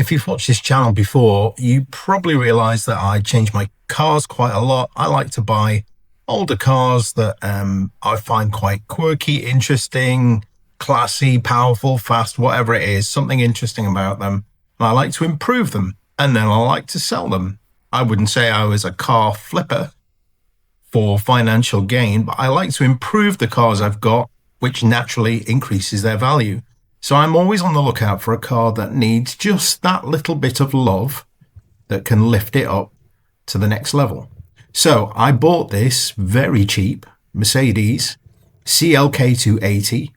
if you've watched this channel before, you probably realize that I change my cars quite a lot. I like to buy older cars that I find quite quirky, interesting, classy, powerful, fast, whatever it is, something interesting about them. And I like to improve them, and then I like to sell them. I wouldn't say I was a car flipper for financial gain, but I like to improve the cars I've got, which naturally increases their value. So I'm always on the lookout for a car that needs just that little bit of love that can lift it up to the next level. So I bought this very cheap Mercedes CLK280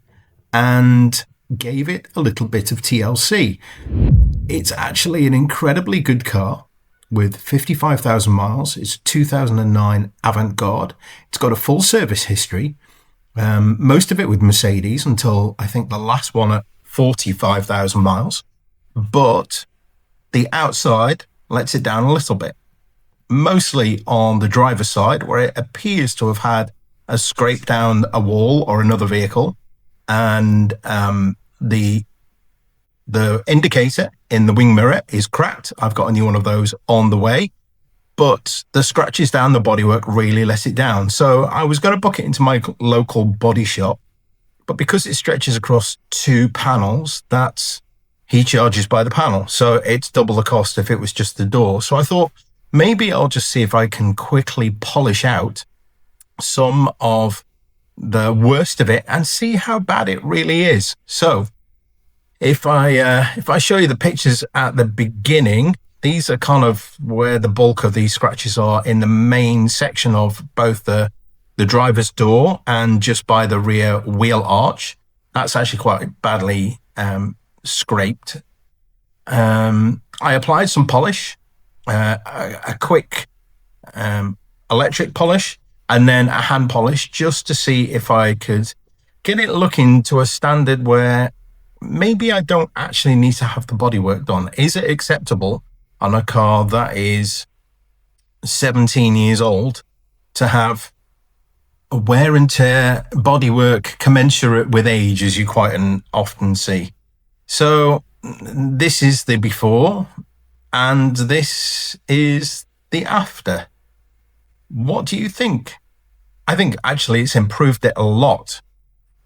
and gave it a little bit of TLC. It's actually an incredibly good car with 55,000 miles. It's a 2009 Avant-Garde. It's got a full service history, most of it with Mercedes until I think the last one at 45,000 miles. But the outside lets it down a little bit, mostly on the driver's side, where it appears to have had a scrape down a wall or another vehicle. And the indicator in the wing mirror is cracked. I've got a new one of those on the way, but the scratches down the bodywork really let it down. So I was going to book it into my local body shop, but because it stretches across 2 panels, he charges by the panel. So it's double the cost if it was just the door. So I thought maybe I'll just see if I can quickly polish out some of the worst of it and see how bad it really is. So if I show you the pictures at the beginning, these are kind of where the bulk of these scratches are in the main section of both the driver's door and just by the rear wheel arch. That's actually quite badly scraped. I applied some polish, a quick electric polish, and then a hand polish just to see if I could get it looking to a standard where maybe I don't actually need to have the bodywork done. Is it acceptable on a car that is 17 years old to have a wear and tear bodywork commensurate with age, as you quite often see? So this is the before and this is the after. What do you think? I think actually it's improved it a lot.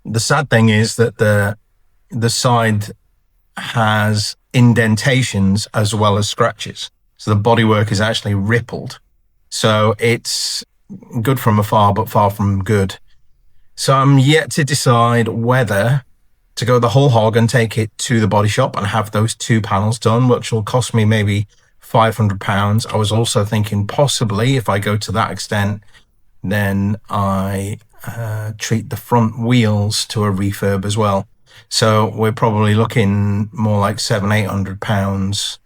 The sad thing is that the side has indentations as well as scratches. So the bodywork is actually rippled. So it's good from afar, but far from good. So I'm yet to decide whether to go the whole hog and take it to the body shop and have those 2 panels done, which will cost me maybe £500. I was also thinking possibly if I go to that extent, then I treat the front wheels to a refurb as well. So we're probably looking more like £700-800.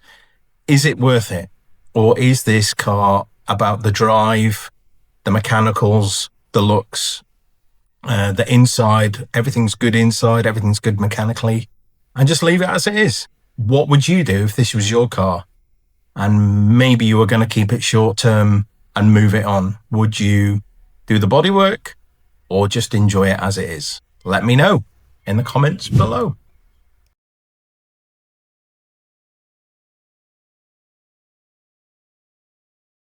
Is it worth it? Or is this car about the drive, the mechanicals, the looks, the inside? Everything's good inside, everything's good mechanically, and just leave it as it is. What would you do if this was your car and maybe you were going to keep it short term and move it on? Would you do the bodywork or just enjoy it as it is? Let me know in the comments below.